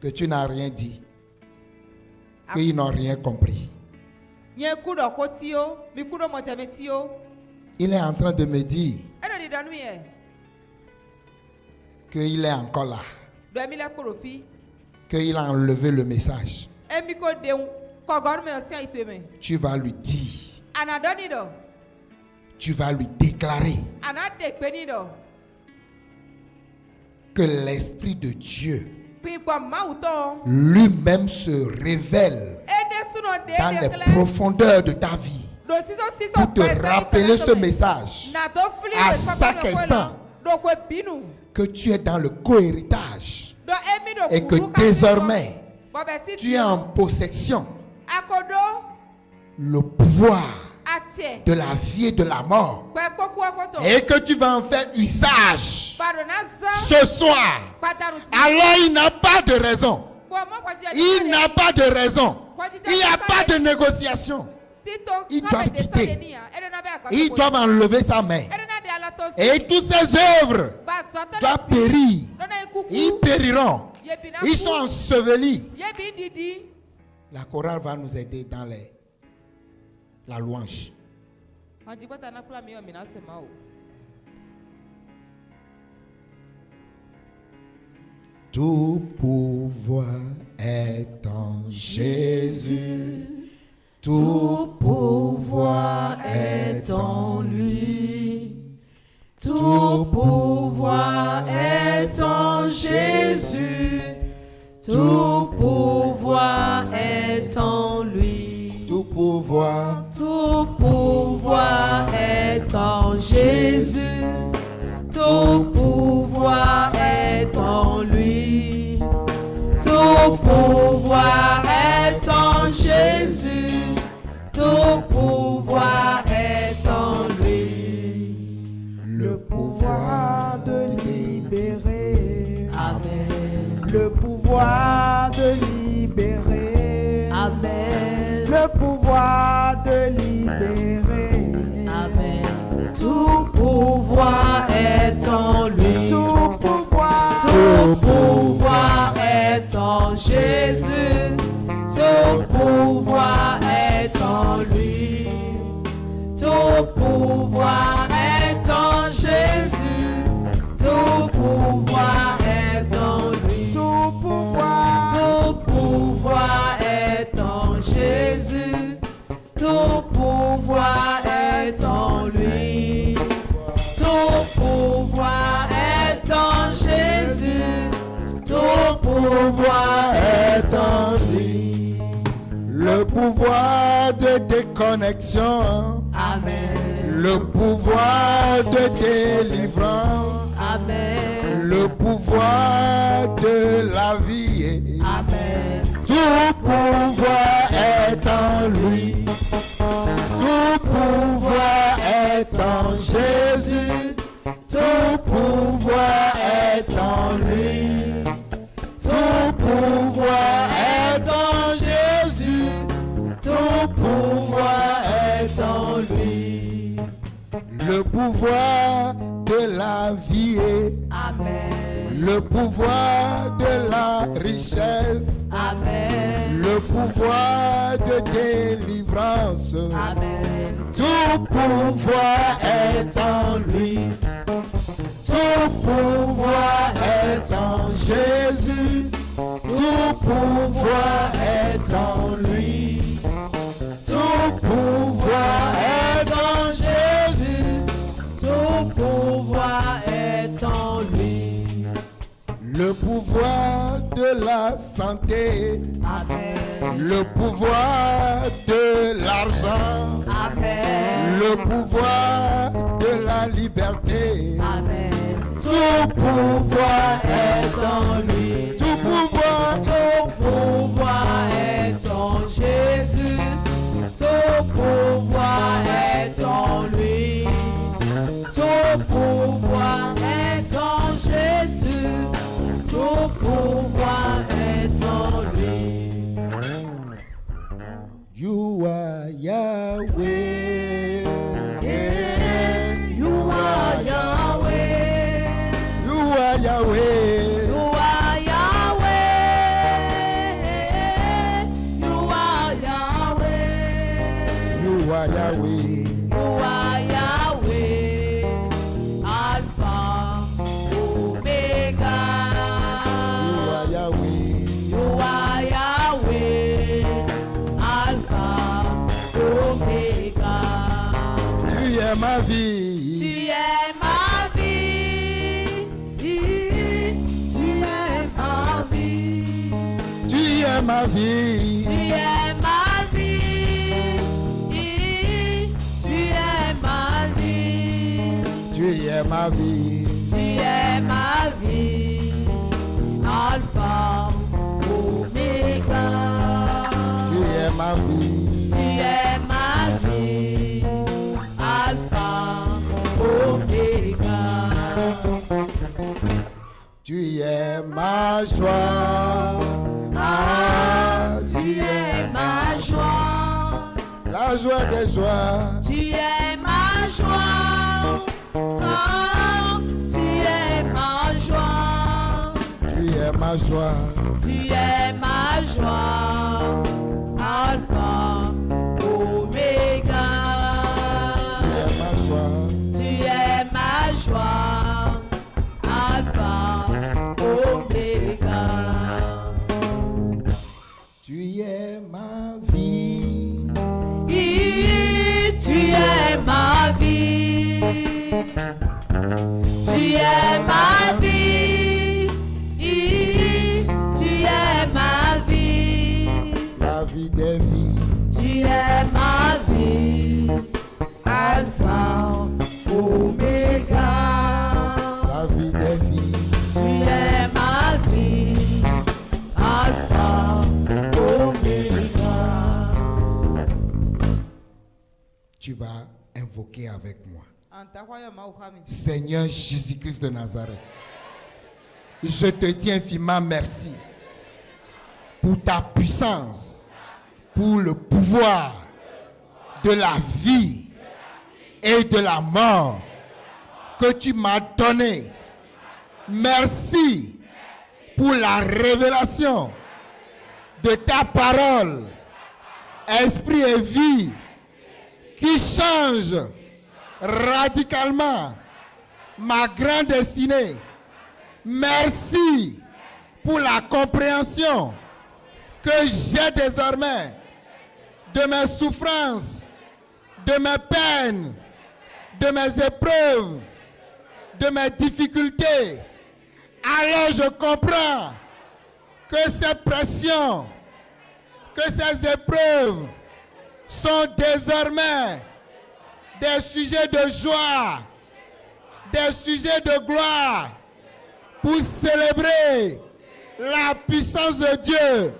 que tu n'as rien dit, qu'ils n'ont rien compris. Il est en train de me dire qu'il est encore là, qu'il a enlevé le message. Tu vas lui dire, tu vas lui déclarer que l'Esprit de Dieu lui-même se révèle dans les profondeurs de ta vie pour te rappeler ce message à chaque instant que tu es dans le co-héritage et que désormais tu es en possession le pouvoir de la vie et de la mort et que tu vas en faire usage ce soir. Alors il n'a pas de raison. Il n'a pas de raison. Il n'y a pas de négociation. Ils doivent quitter. Ils doivent enlever sa main. Et toutes ces œuvres doivent périr. Ils périront. Ils sont ensevelis. La chorale va nous aider dans la louange. Tout pouvoir est en Jésus. Tout pouvoir est en lui. Tout pouvoir est en Jésus. Tout pouvoir est en lui. Tout pouvoir est en Jésus. Tout pouvoir est en lui. Tout pouvoir est en Jésus. Tout pouvoir est en lui. Le pouvoir de libérer. Amen. Le pouvoir de libérer. Amen. Le pouvoir de libérer. Amen. Tout pouvoir est en lui. Tout pouvoir est en Jésus. Tout pouvoir est en lui. Tout pouvoir est en Jésus. Tout pouvoir est en lui. Tout pouvoir est en Jésus. Tout pouvoir est en lui. Tout pouvoir est en Jésus. Tout pouvoir est en lui. Le pouvoir de déconnexion. Amen. Le pouvoir de délivrance. Amen. Le pouvoir de la vie. Amen. Tout pouvoir est en lui. Tout pouvoir est en Jésus. Tout pouvoir est en lui. Tout pouvoir est en Jésus. Tout pouvoir est en lui. Le pouvoir de la vie. Amen. Le pouvoir de la richesse. Amen. Le pouvoir de délivrance. Amen. Tout pouvoir est en lui. Tout pouvoir est en Jésus. Tout pouvoir est en lui. Tout pouvoir est en Jésus. Tout pouvoir est en lui. Le pouvoir de la santé. Amen. Le pouvoir de l'argent. Amen. Le pouvoir de la liberté. Amen. Tout pouvoir est en lui. Tout pouvoir est en Jésus. Tout pouvoir est en lui. Tout pouvoir est en Jésus. Tout pouvoir est en lui. You are Yahweh. You are Yahweh. You are Yahweh. You are Yahweh. Yahweh. You are Yahweh, Alpha, Omega. Tu es ma vie. Tu es ma vie. Tu es ma vie. Tu es ma vie. Tu es ma vie. Tu es ma vie. Tu es ma vie. Tu es ma vie. Alpha, Omega. Tu es ma vie. Tu es ma vie. Alpha, Omega. Tu es ma joie. Ah, Tu es ma joie. la joie des joies. Tu es ma joie. Ah, tu es ma joie. Tu es ma joie. Tu es ma joie. Alpha, Omega. Tu es ma joie. Tu es ma joie. Alpha, Omega. Tu es ma vie. Tu es ma vie. Tu es ma vie. Tu es ma vie. La vie des vies. Tu es ma vie. Alpha, Omega. La vie des vies. Tu es ma vie. Alpha, Omega. Tu vas invoquer avec moi. Seigneur Jésus-Christ de Nazareth, je te dis infiniment merci pour ta puissance, pour le pouvoir de la vie et de la mort que tu m'as donné. Merci pour la révélation de ta parole, esprit et vie, qui change radicalement ma grande destinée. Merci pour la compréhension que j'ai désormais de mes souffrances, de mes peines, de mes épreuves, de mes difficultés. Alors je comprends que ces pressions, que ces épreuves sont désormais des sujets de joie, des sujets de gloire pour célébrer la puissance de Dieu.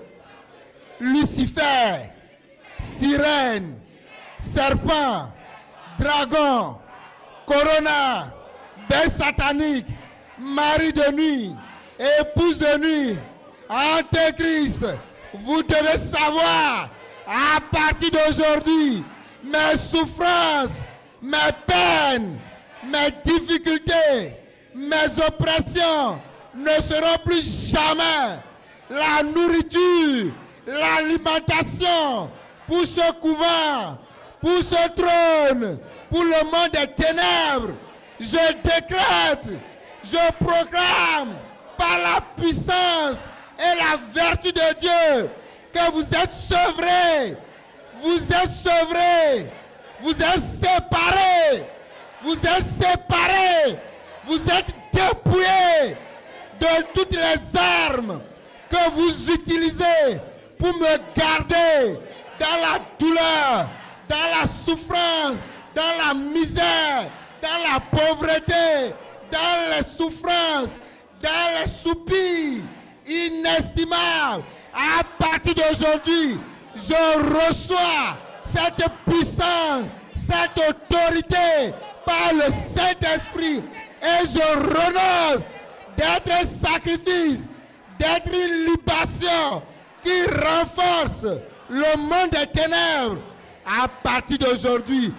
Lucifer, sirène, serpent, dragon, corona, bête satanique, mari de nuit, épouse de nuit, antéchrist. Vous devez savoir, à partir d'aujourd'hui, mes souffrances, mes peines, mes difficultés, mes oppressions ne seront plus jamais la nourriture, l'alimentation pour ce couvent, pour ce trône, pour le monde des ténèbres. Je décrète, je proclame par la puissance et la vertu de Dieu que vous êtes sevrés, vous êtes sevrés, vous êtes séparés, vous êtes séparés, vous êtes dépouillés de toutes les armes que vous utilisez pour me garder dans la douleur, dans la souffrance, dans la misère, dans la pauvreté, dans les souffrances, dans les soupirs inestimables. À partir d'aujourd'hui, je reçois cette puissance, cette autorité par le Saint-Esprit et je renonce d'être un sacrifice, d'être une libation qui renforce le monde des ténèbres. À partir d'aujourd'hui,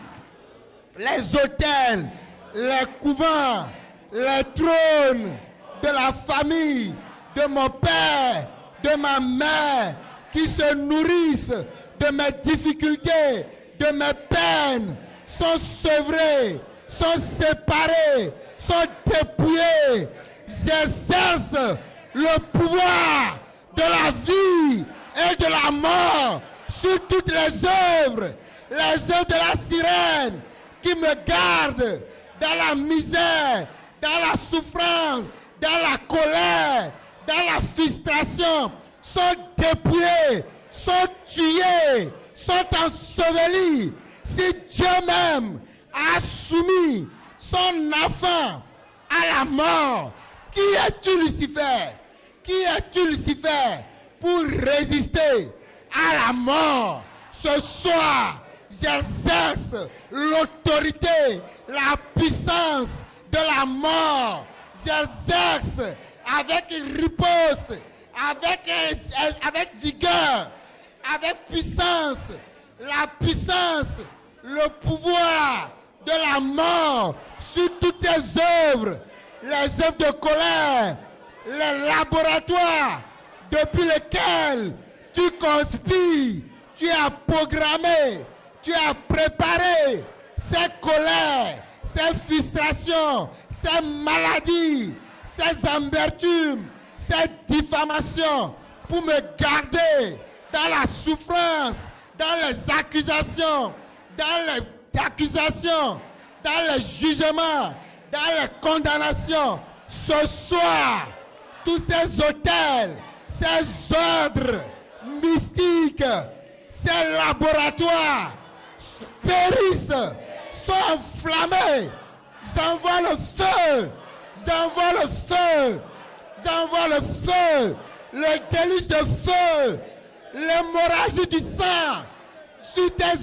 les autels, les couvents, les trônes de la famille, de mon père, de ma mère, qui se nourrissent de mes difficultés, de mes peines, sont sevrés, sont séparés, sont dépouillés. J'exerce le pouvoir de la vie et de la mort sur toutes les œuvres de la sirène qui me gardent dans la misère, dans la souffrance, dans la colère, dans la frustration, sont dépouillés, sont tués, sont ensevelis. Si Dieu même a soumis son enfant à la mort, qui es-tu, Lucifer? Qui es-tu, Lucifer, pour résister à la mort? Ce soir, j'exerce l'autorité, la puissance de la mort. J'exerce avec riposte, avec vigueur, avec puissance, la puissance, le pouvoir de la mort sur toutes tes œuvres, les œuvres de colère, les laboratoires depuis lesquels tu conspires, tu as programmé, tu as préparé ces colères, ces frustrations, ces maladies, ces amertumes, ces diffamations pour me garder dans la souffrance, dans les accusations, dans les jugements, dans les condamnations. Ce soir, tous ces autels, ces ordres mystiques, ces laboratoires périssent, sont enflammés. J'envoie le feu, j'envoie le feu, j'envoie le feu, le déluge de feu, l'hémorragie du sang sur tes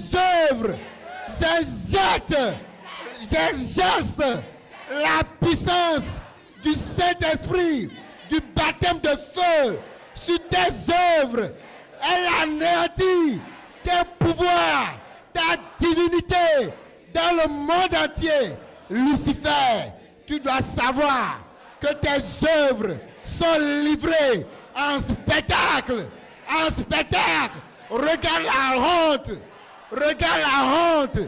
œuvres. J'exerce la puissance du Saint-Esprit, du baptême de feu sur tes œuvres. Elle anéantit tes pouvoirs, ta divinité dans le monde entier. Lucifer, tu dois savoir que tes œuvres sont livrées en spectacle. En spectacle. Regarde la honte. Regarde la honte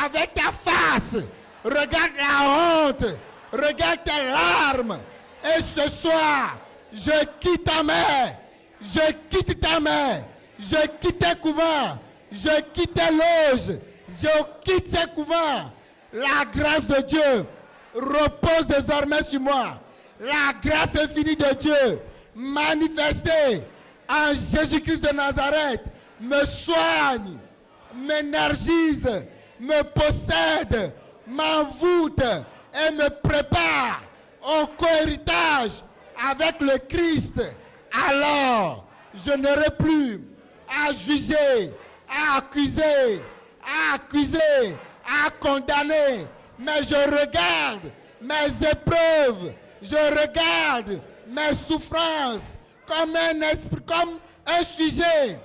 avec ta face. Regarde la honte. Regarde tes larmes. Et ce soir, je quitte ta main. Je quitte ta main. Je quitte tes couvents. Je quitte tes loges. Je quitte ces couvents. La grâce de Dieu repose désormais sur moi. La grâce infinie de Dieu manifestée en Jésus-Christ de Nazareth me soigne, m'énergise, me possède, m'envoûte et me prépare au co-héritage avec le Christ. Alors, je n'aurai plus à juger, à accuser, à condamner, mais je regarde mes épreuves, je regarde mes souffrances comme un esprit, comme un sujet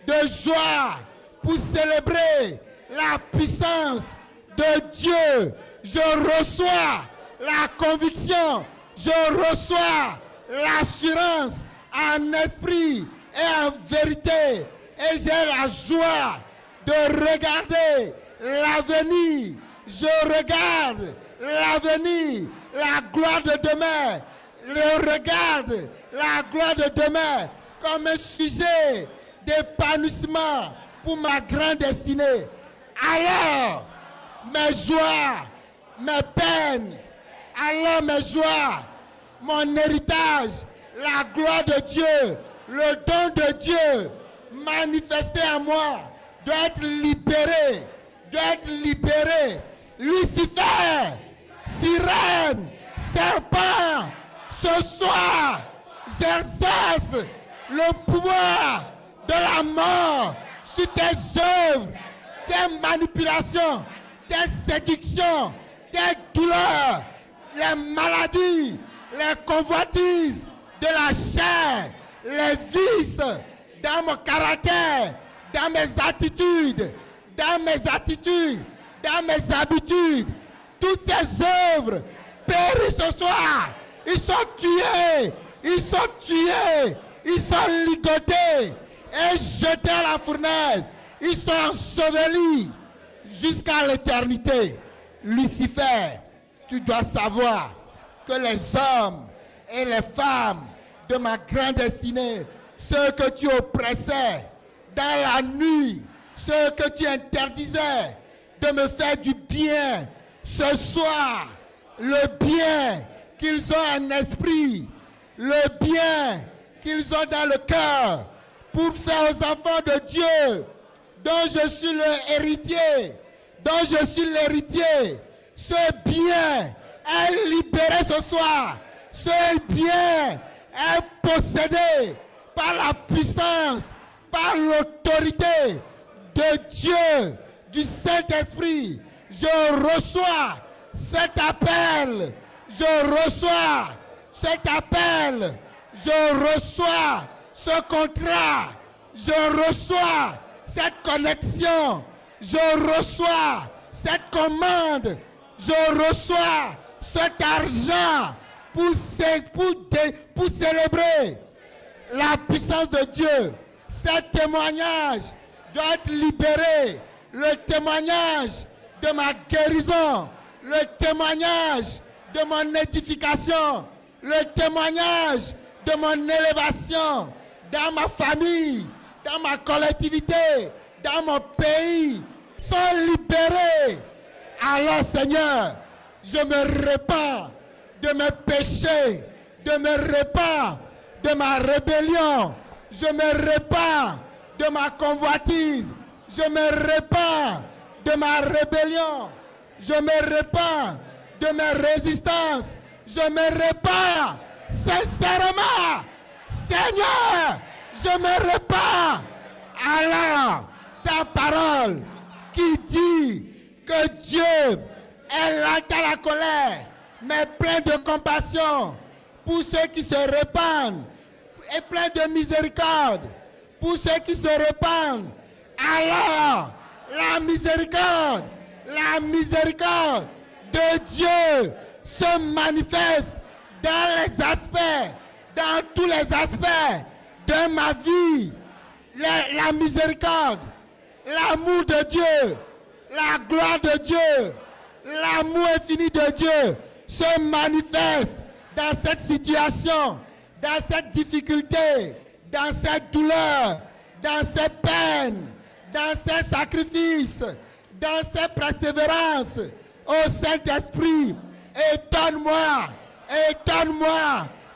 de joie pour célébrer la puissance de Dieu. Je reçois la conviction, je reçois l'assurance en esprit et en vérité, et j'ai la joie de regarder l'avenir. Je regarde l'avenir, la gloire de demain. Je regarde la gloire de demain comme un sujet d'épanouissement pour ma grande destinée. Alors, mes joies, mes peines, alors mes joies, mon héritage, la gloire de Dieu, le don de Dieu manifesté en moi doit être libéré, Lucifer, sirène, serpent, ce soir, j'exerce le pouvoir de la mort sur tes œuvres, tes manipulations, tes séductions, tes douleurs, les maladies, les convoitises de la chair, les vices dans mon caractère, dans mes attitudes, dans mes habitudes. Toutes ces œuvres périssent ce soir. Ils sont tués, ils sont ligotés et jetés à la fournaise. Ils sont ensevelis jusqu'à l'éternité. Lucifer, tu dois savoir que les hommes et les femmes de ma grande destinée ceux que tu oppressais dans la nuit, ceux que tu interdisais de me faire du bien. Ce soir, le bien qu'ils ont en esprit, le bien qu'ils ont dans le cœur, pour faire aux enfants de Dieu, dont je suis l'héritier, ce bien est libéré ce soir. Ce bien est possédé par la puissance, par l'autorité de Dieu, du Saint-Esprit. Je reçois cet appel. Je reçois cet appel. Je reçois ce contrat. Je reçois cette connexion. Je reçois cette commande. Je reçois cet argent pour célébrer la puissance de Dieu. Ce témoignage doit être libéré. Le témoignage de ma guérison, le témoignage de mon édification, le témoignage de mon élévation dans ma famille, dans ma collectivité, dans mon pays, sont libérés. Alors Seigneur, je me répands de mes péchés, je me répands de ma rébellion, je me répands de ma convoitise, je me répands de ma rébellion, je me répands de mes résistances, je me répands sincèrement. Seigneur, je me répands. Alors, ta parole qui dit que Dieu est lent à la colère, mais plein de compassion pour ceux qui se répandent, et plein de miséricorde pour ceux qui se répandent. Alors, la miséricorde de Dieu se manifeste dans les aspects, dans tous les aspects de ma vie. La miséricorde, l'amour de Dieu, la gloire de Dieu, l'amour infini de Dieu se manifeste dans cette situation, dans cette difficulté, dans cette douleur, dans ces peines, dans ces sacrifices, dans ces persévérances. Ô Saint-Esprit, étonne-moi,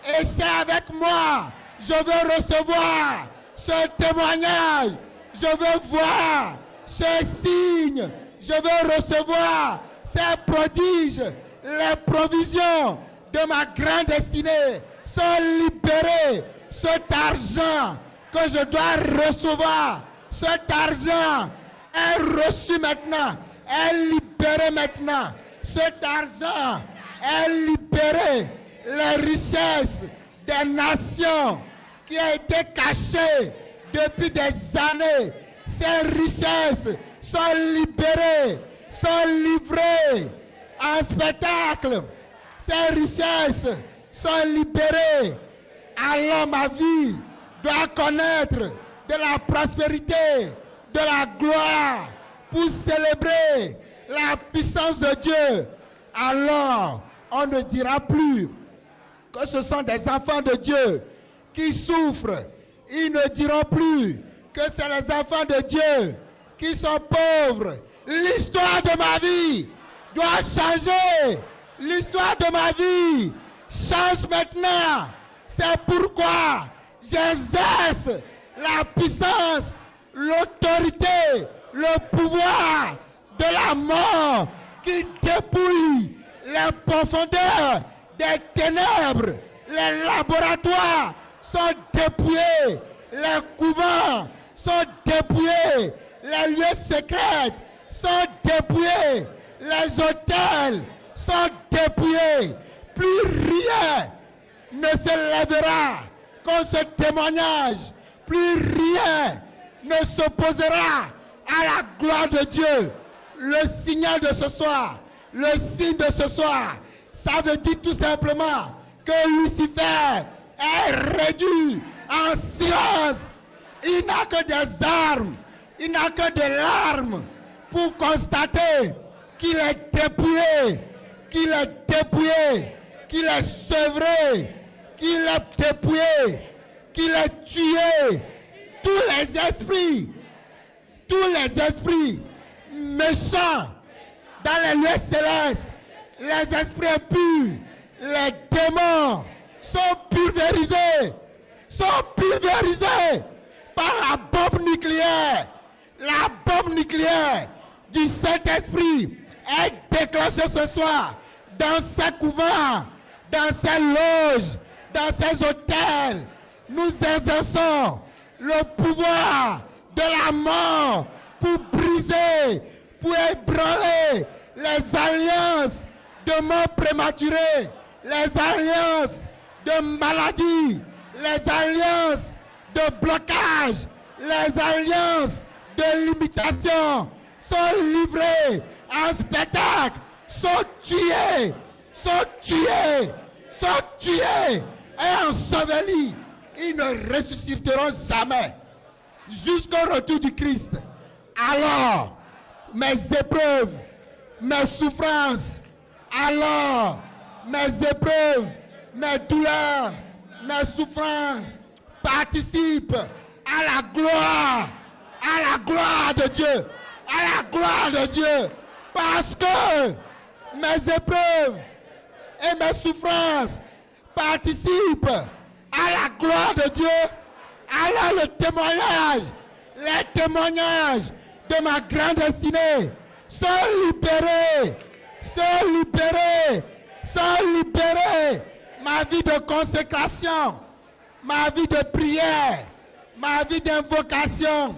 et c'est avec moi. Je veux recevoir ce témoignage, je veux voir ce signe, je veux recevoir ces prodiges, les provisions de ma grande destinée sont libérées. Cet argent que je dois recevoir, cet argent est reçu maintenant, est libéré maintenant. Cet argent est libéré. Les richesses des nations qui ont été cachées depuis des années, ces richesses sont libérées, sont livrées en spectacle. Ces richesses sont libérées. Alors ma vie doit connaître de la prospérité, de la gloire, pour célébrer la puissance de Dieu. Alors on ne dira plus que ce sont des enfants de Dieu qui souffrent. Ils ne diront plus que c'est les enfants de Dieu qui sont pauvres. L'histoire de ma vie doit changer. L'histoire de ma vie change maintenant. C'est pourquoi j'exerce la puissance, l'autorité, le pouvoir de la mort qui dépouille les profondeurs des ténèbres. Les laboratoires sont dépouillés, les couvents sont dépouillés, les lieux secrets sont dépouillés, les hôtels sont dépouillés. Plus rien ne se lèvera contre ce témoignage. Plus rien ne s'opposera à la gloire de Dieu. Le signal de ce soir, le signe de ce soir, ça veut dire tout simplement que Lucifer est réduit en silence. Il n'a que des armes, il n'a que des larmes pour constater qu'il est dépouillé, qu'il est dépouillé, qu'il est sevré, qu'il est dépouillé. qu'il ait tué tous les esprits méchants dans les lieux célestes, les esprits impurs, les démons sont pulvérisés par la bombe nucléaire. La bombe nucléaire du Saint-Esprit est déclenchée ce soir dans ces couvents, dans ces loges, dans ces hôtels. Nous exerçons le pouvoir de la mort pour briser, pour ébranler les alliances de mort prématurée, les alliances de maladie, les alliances de blocage, les alliances de limitation sont livrées en spectacle, sont tuées et ensevelis. Ils ne ressusciteront jamais jusqu'au retour du Christ. Alors, mes épreuves, mes souffrances, alors, mes épreuves, mes douleurs, mes souffrances participent à la gloire de Dieu, à la gloire de Dieu, parce que mes épreuves et mes souffrances participent à la gloire de Dieu. Alors les témoignages de ma grande destinée sont libérés. Ma vie de consécration, ma vie de prière, ma vie d'invocation,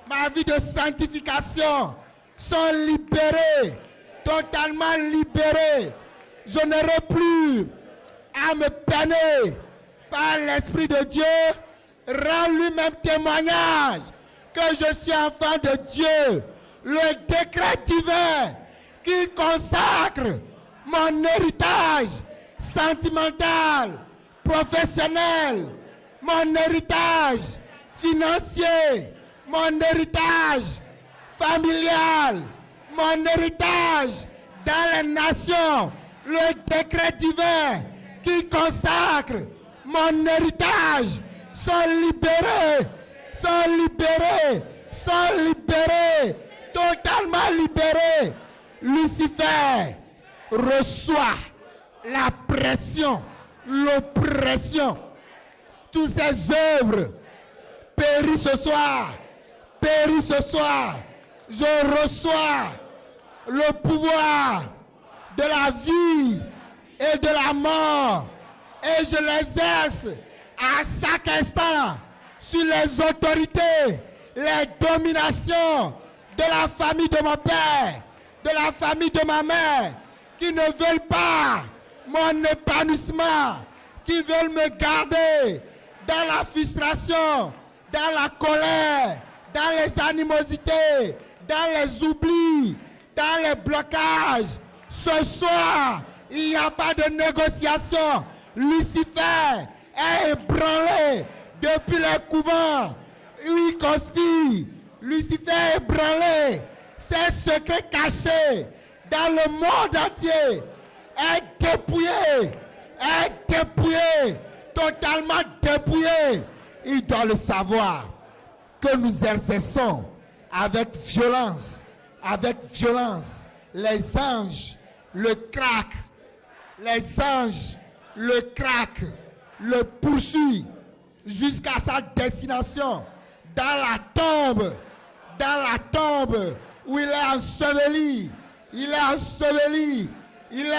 ma vie de sanctification sont libérées, totalement libérées. Je n'aurai plus à me peiner par l'Esprit de Dieu. Rend lui-même témoignage que je suis enfant de Dieu. Le décret divin qui consacre mon héritage sentimental, professionnel, mon héritage financier, mon héritage familial, mon héritage dans les nations, le décret divin qui consacre mon héritage sont libérés, totalement libérés. Lucifer reçoit la pression, l'oppression. Toutes ses œuvres périssent ce soir. Je reçois le pouvoir de la vie et de la mort. Et je l'exerce à chaque instant sur les autorités, les dominations de la famille de mon père, de la famille de ma mère, qui ne veulent pas mon épanouissement, qui veulent me garder dans la frustration, dans la colère, dans les animosités, dans les oublis, dans les blocages. Ce soir, il n'y a pas de négociation. Lucifer est ébranlé depuis les couvents où il conspire. Lucifer est ébranlé. Ses secrets cachés dans le monde entier est dépouillé, totalement dépouillé. Il doit le savoir que nous exerçons avec violence, les anges le craquent, le poursuit jusqu'à sa destination dans la tombe où il est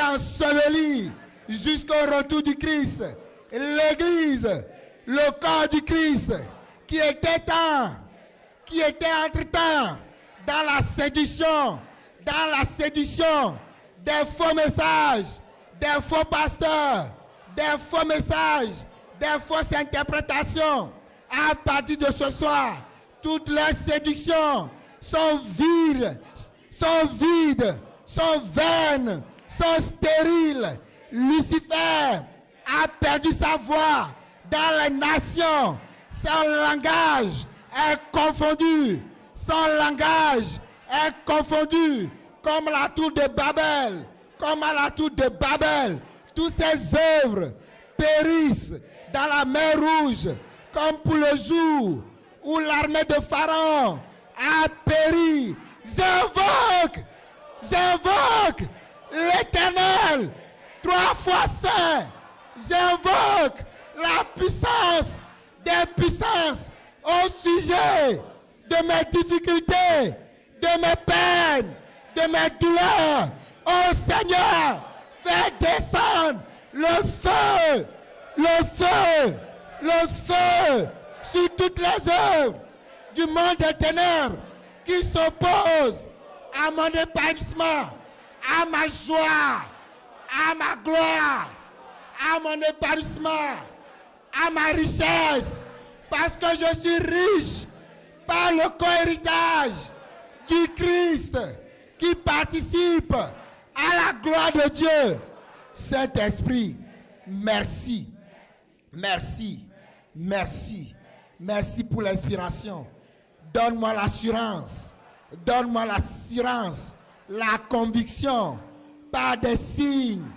enseveli jusqu'au retour du Christ. L'église, le corps du Christ qui était entre-temps dans la séduction des faux messages, des faux pasteurs, des faux messages, des fausses interprétations. À partir de ce soir, toutes les séductions sont vides, sont vaines, sont stériles. Lucifer a perdu sa voix dans les nations. Son langage est confondu. Comme la tour de Babel. Toutes ces œuvres périssent dans la mer Rouge comme pour le jour où l'armée de Pharaon a péri. J'invoque l'Éternel, 3 fois saint. J'invoque la puissance des puissances au sujet de mes difficultés, de mes peines, de mes douleurs. Oh Seigneur, fais descendre le feu sur toutes les œuvres du monde des ténèbres qui s'opposent à mon épanouissement, à ma joie, à ma gloire, à mon épanouissement, à ma richesse, parce que je suis riche par le co-héritage du Christ qui participe à la gloire de Dieu. Saint-Esprit, merci, merci, merci, merci pour l'inspiration. Donne-moi l'assurance, la conviction, par des signes,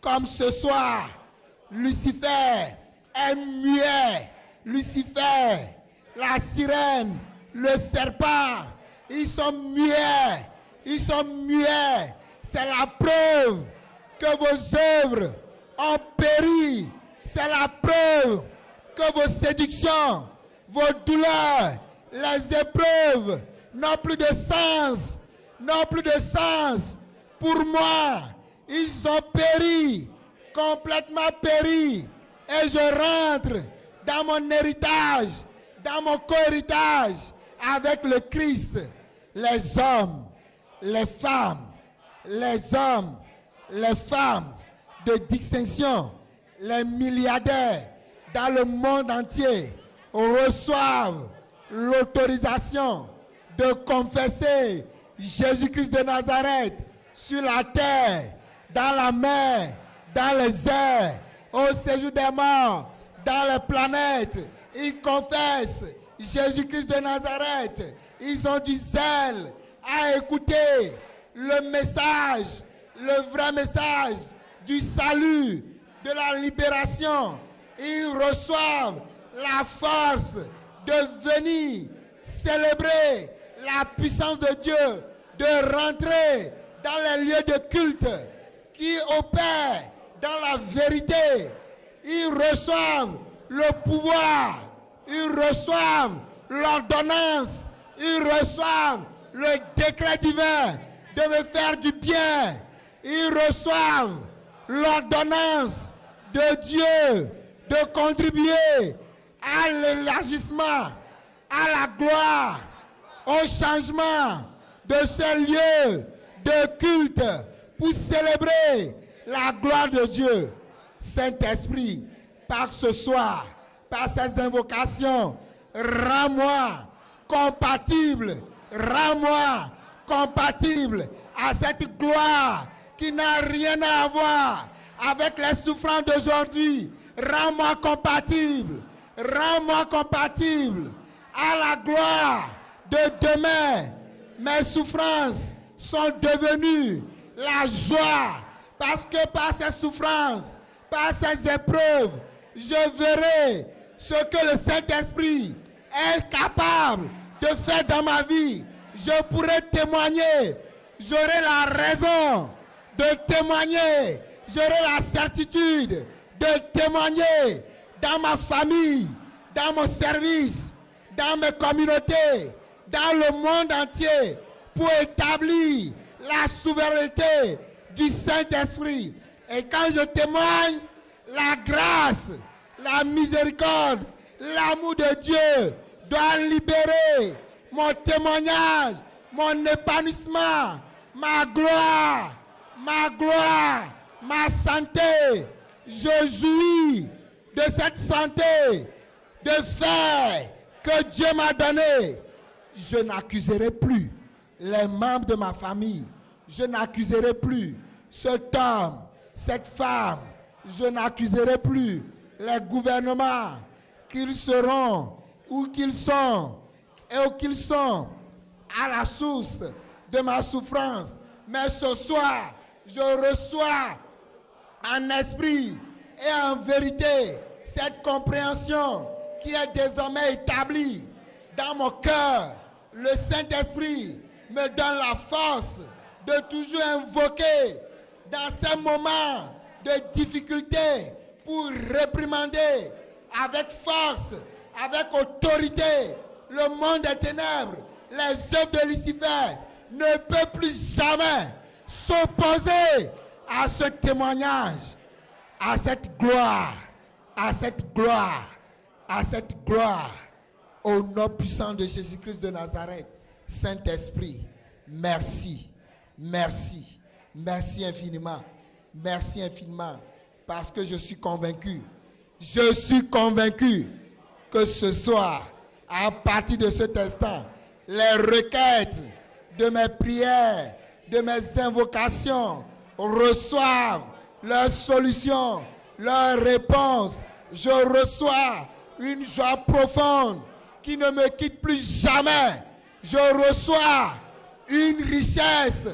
comme ce soir, Lucifer est muet, Lucifer, la sirène, le serpent, ils sont muets. C'est la preuve que vos œuvres ont péri. C'est la preuve que vos séductions, vos douleurs, les épreuves n'ont plus de sens. Pour moi, ils ont péri, complètement péri. Et je rentre dans mon héritage, dans mon co-héritage avec le Christ. Les hommes, les femmes de distinction, les milliardaires dans le monde entier reçoivent l'autorisation de confesser Jésus-Christ de Nazareth sur la terre, dans la mer, dans les airs, au séjour des morts, dans les planètes. Ils confessent Jésus-Christ de Nazareth. Ils ont du zèle à écouter le message, le vrai message du salut, de la libération. Ils reçoivent la force de venir célébrer la puissance de Dieu, de rentrer dans les lieux de culte qui opèrent dans la vérité. Ils reçoivent le pouvoir, ils reçoivent l'ordonnance, ils reçoivent le décret divin de me faire du bien. Ils reçoivent l'ordonnance de Dieu de contribuer à l'élargissement, à la gloire, au changement de ces lieux de culte pour célébrer la gloire de Dieu. Saint-Esprit, par ce soir, par ces invocations, rends-moi compatible à cette gloire qui n'a rien à voir avec les souffrances d'aujourd'hui. Rends-moi compatible à la gloire de demain. Mes souffrances sont devenues la joie, parce que par ces souffrances, par ces épreuves, je verrai ce que le Saint-Esprit est capable de faire dans ma vie. Je pourrai témoigner, j'aurai la raison de témoigner, j'aurai la certitude de témoigner dans ma famille, dans mon service, dans mes communautés, dans le monde entier, pour établir la souveraineté du Saint-Esprit. Et quand je témoigne, la grâce, la miséricorde, l'amour de Dieu doit libérer mon témoignage, mon épanouissement, ma gloire, ma santé. Je jouis de cette santé, de faire que Dieu m'a donné. Je n'accuserai plus les membres de ma famille. Je n'accuserai plus cet homme, cette femme. Je n'accuserai plus les gouvernements, qu'ils seront où qu'ils sont et où qu'ils sont à la source de ma souffrance. Mais ce soir, je reçois en esprit et en vérité cette compréhension qui est désormais établie dans mon cœur, le Saint-Esprit me donne la force de toujours invoquer dans ces moments de difficulté pour réprimander avec force, avec autorité le monde des ténèbres. Les œuvres de Lucifer ne peuvent plus jamais s'opposer à ce témoignage, à cette gloire, à cette gloire, à cette gloire. Au nom puissant de Jésus-Christ de Nazareth, Saint-Esprit, merci, merci, merci infiniment, merci infiniment, parce que je suis convaincu que ce soir, à partir de cet instant, les requêtes de mes prières, de mes invocations reçoivent leur solution, leur réponse. Je reçois une joie profonde qui ne me quitte plus jamais. Je reçois une richesse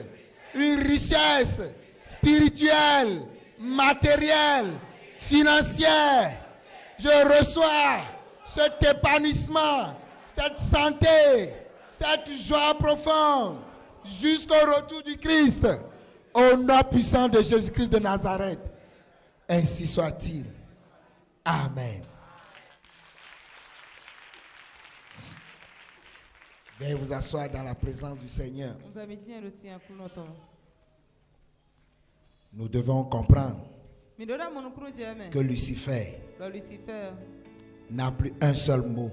spirituelle, matérielle, financière. Je reçois cet épanouissement, cette santé, cette joie profonde jusqu'au retour du Christ. Au nom puissant de Jésus-Christ de Nazareth. Ainsi soit-il. Amen. Veuillez vous asseoir dans la présence du Seigneur. Nous devons comprendre que Lucifer n'a plus un seul mot.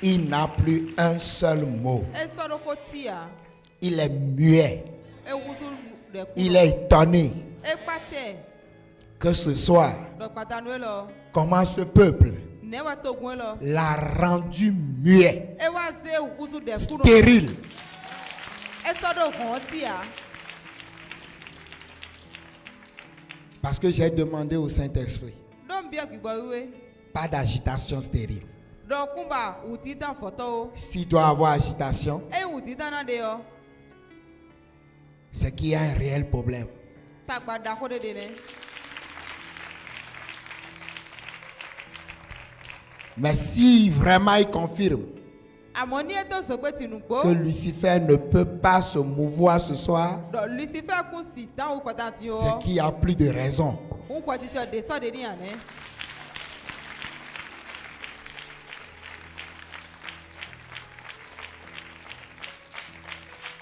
Il n'a plus un seul mot. Il est muet. Il est étonné que ce soir, comment ce peuple l'a rendu muet, stérile. Parce que j'ai demandé au Saint-Esprit, pas d'agitation stérile. S'il doit avoir agitation, c'est qu'il y a un réel problème. Mais si vraiment il confirme que Lucifer ne peut pas se mouvoir ce soir, c'est qu'il n'y a plus de raison.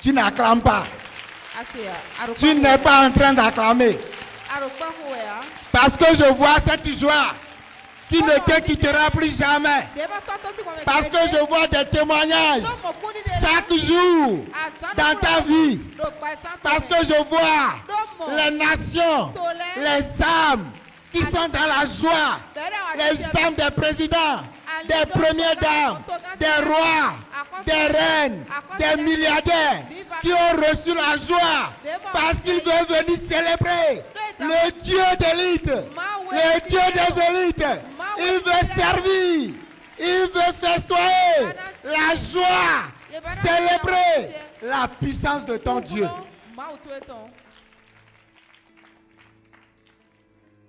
Tu n'acclames pas. Tu n'es pas en train d'acclamer. Parce que je vois cette joie qui ne te quittera plus jamais. Parce que je vois des témoignages chaque jour dans ta vie. Parce que je vois les nations, les âmes qui sont dans la joie. Les âmes des présidents, des premières dames, des rois, des reines, des milliardaires qui ont reçu la joie parce qu'ils veulent venir célébrer le Dieu d'élite, le Dieu des élites. Il veut servir, il veut festoyer la joie, célébrer la puissance de ton Dieu.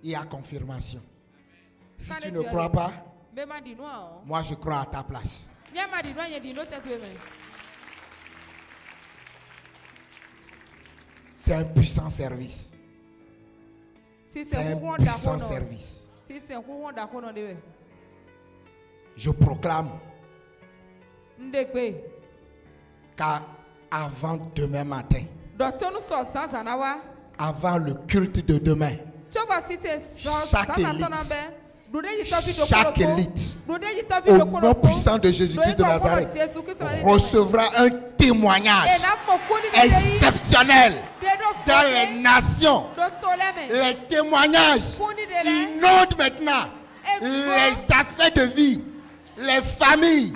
Il y a confirmation. Si tu ne crois pas, moi je crois à ta place. C'est un puissant service. C'est un puissant service. Je proclame qu'avant demain matin, avant le culte de demain, chaque élite, au nom puissant de Jésus-Christ de Nazareth, recevra un témoignage exceptionnel dans les nations. Les témoignages inondent maintenant les aspects de vie, les familles.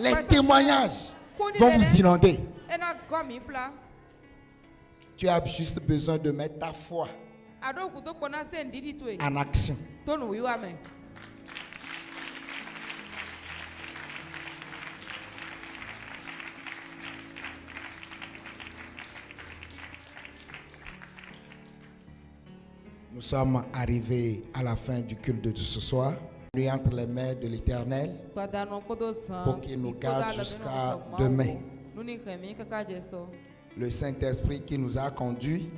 Les témoignages vont vous inonder. Tu as juste besoin de mettre ta foi en action. Nous sommes arrivés à la fin du culte de ce soir. Lui entre les mains de l'Éternel pour qu'il nous garde jusqu'à demain. Le Saint-Esprit qui nous a conduits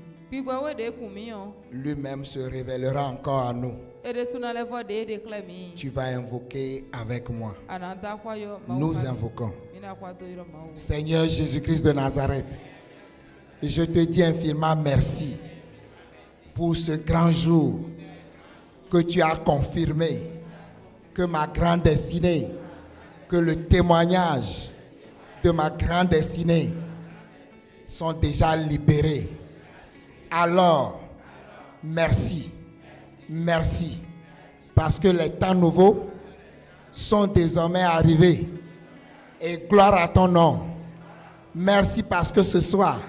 lui-même se révélera encore à nous. Tu vas invoquer avec moi. Nous invoquons. Seigneur Jésus-Christ de Nazareth, je te dis infiniment merci pour ce grand jour que tu as confirmé, que ma grande destinée, que le témoignage de ma grande destinée sont déjà libérés. Alors, merci, merci, parce que les temps nouveaux sont désormais arrivés. Et gloire à ton nom. Merci parce que ce soir,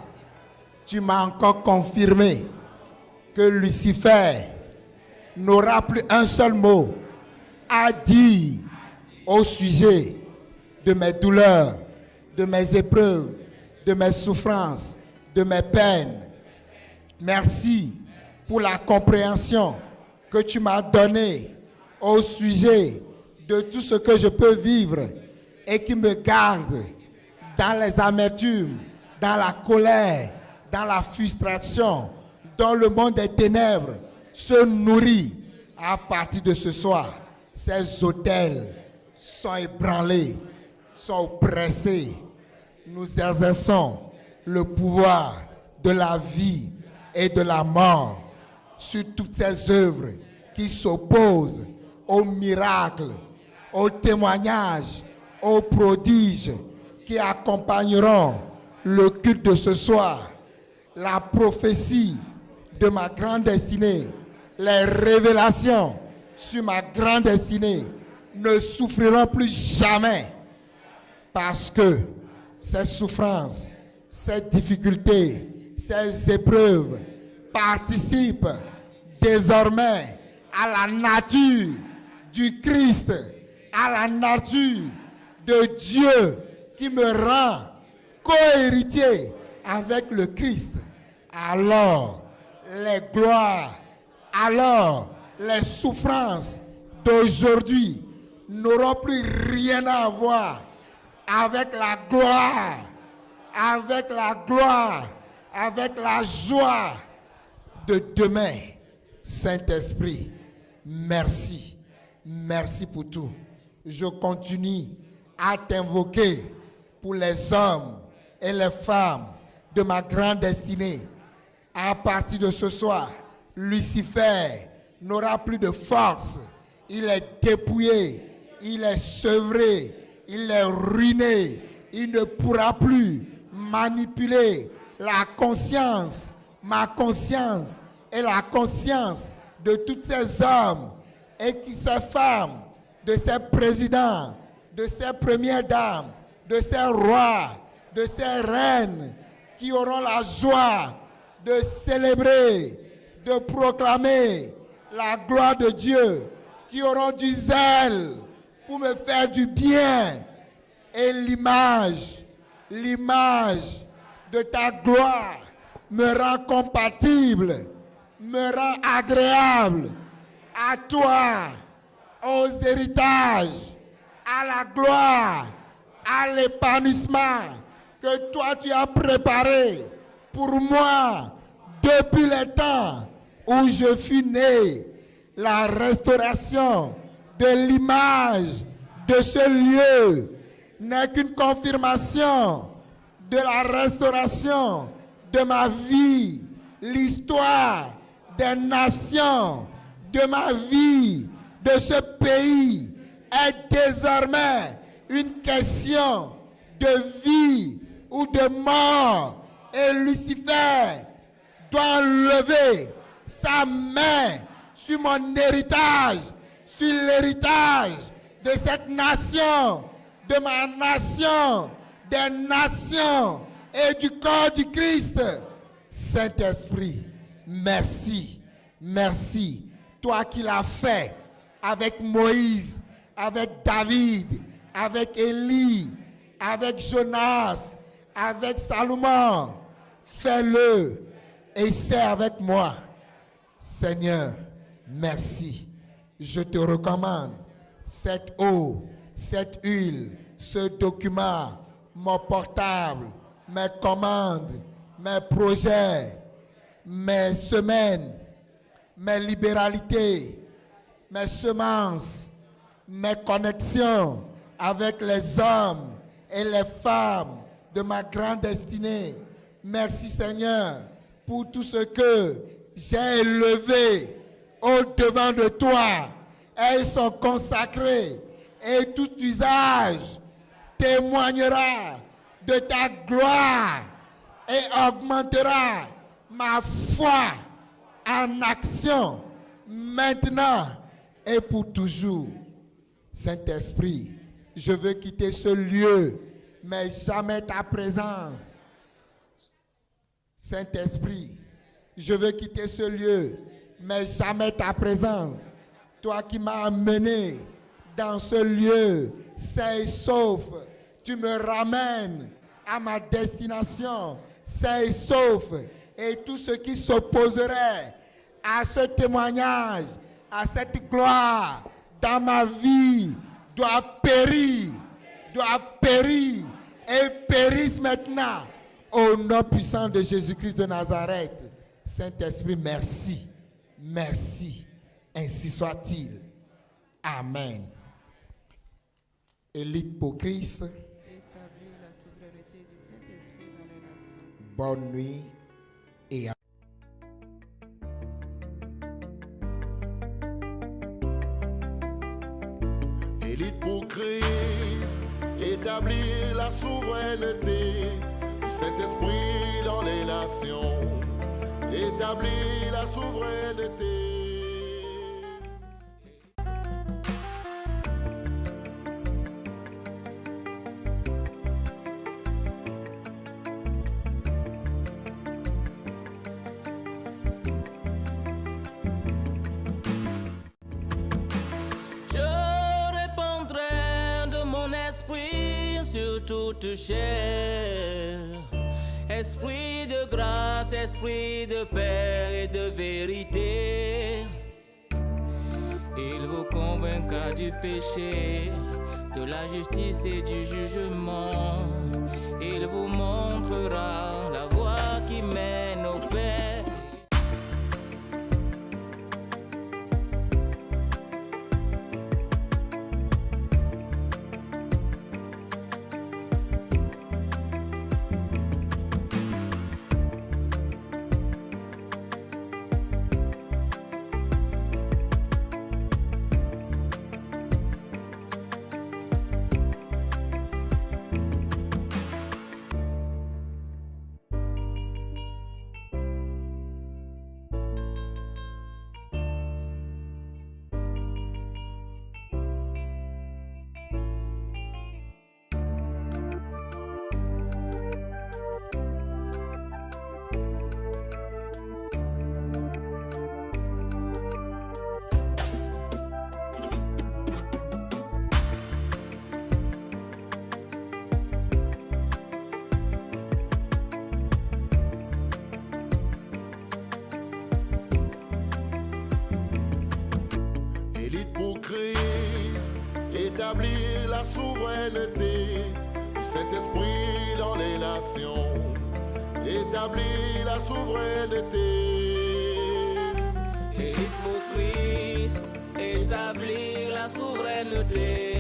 tu m'as encore confirmé que Lucifer n'aura plus un seul mot à dire au sujet de mes douleurs, de mes épreuves, de mes souffrances, de mes peines. Merci pour la compréhension que tu m'as donnée au sujet de tout ce que je peux vivre et qui me garde dans les amertumes, dans la colère, dans la frustration, dont le monde des ténèbres se nourrit. À partir de ce soir, ces autels sont ébranlés, sont oppressés. Nous exerçons le pouvoir de la vie et de la mort sur toutes ces œuvres qui s'opposent aux miracles, aux témoignages, aux prodiges qui accompagneront le culte de ce soir. La prophétie de ma grande destinée, les révélations sur ma grande destinée ne souffriront plus jamais, parce que ces souffrances, ces difficultés, ces épreuves participent désormais à la nature du Christ, à la nature de Dieu qui me rend co-héritier avec le Christ. Alors, les gloires, alors les souffrances d'aujourd'hui n'auront plus rien à voir avec la gloire, avec la gloire, avec la joie de demain. Saint-Esprit, merci. Merci pour tout. Je continue à t'invoquer pour les hommes et les femmes de ma grande destinée. À partir de ce soir, Lucifer n'aura plus de force. Il est dépouillé, il est sevré, il est ruiné. Il ne pourra plus manipuler la conscience, ma conscience et la conscience de tous ces hommes et ces femmes, de ces présidents, de ces premières dames, de ces rois, de ces reines qui auront la joie de célébrer, de proclamer la gloire de Dieu, qui auront du zèle pour me faire du bien. Et l'image de ta gloire me rend compatible, me rend agréable à toi, aux héritages, à la gloire, à l'épanouissement que toi tu as préparé pour moi depuis les temps où je fus né. La restauration de l'image de ce lieu n'est qu'une confirmation de la restauration de ma vie, l'histoire des nations, de ma vie, de ce pays est désormais une question de vie ou de mort. Et Lucifer doit lever sa main sur mon héritage, sur l'héritage de cette nation, de ma nation, des nations et du corps du Christ. Saint-Esprit, merci, merci. Toi qui l'as fait avec Moïse, avec David, avec Élie, avec Jonas, avec Salomon, fais-le et c'est avec moi. Seigneur, merci. Je te recommande cette eau, cette huile, ce document, mon portable, mes commandes, mes projets, mes semaines, mes libéralités, mes semences, mes connexions avec les hommes et les femmes de ma grande destinée. Merci Seigneur pour tout ce que j'ai élevé au-devant de toi. Elles sont consacrées et tout usage témoignera de ta gloire et augmentera ma foi en action maintenant et pour toujours. Saint-Esprit, je veux quitter ce lieu, mais jamais ta présence. Saint-Esprit, je veux quitter ce lieu, mais jamais ta présence. Toi qui m'as amené dans ce lieu, sain et sauf, tu me ramènes à ma destination, sain et sauf, et tout ce qui s'opposerait à ce témoignage, à cette gloire dans ma vie, doit périr et périsse maintenant au nom puissant de Jésus-Christ de Nazareth. Saint-Esprit, merci, merci, ainsi soit-il. Amen. Élite pour Christ. Établir la souveraineté du Saint-Esprit dans les nations. Bonne nuit et à Élite pour Christ, établir la souveraineté du Saint-Esprit dans les nations. Établir la souveraineté. Toute chair, esprit de grâce, esprit de paix et de vérité, il vous convaincra du péché, de la justice et du jugement, il vous montrera la voie qui mène au Père. Établir la souveraineté du Saint-Esprit dans les nations. Établir la souveraineté. Et pour Christ, établir la souveraineté.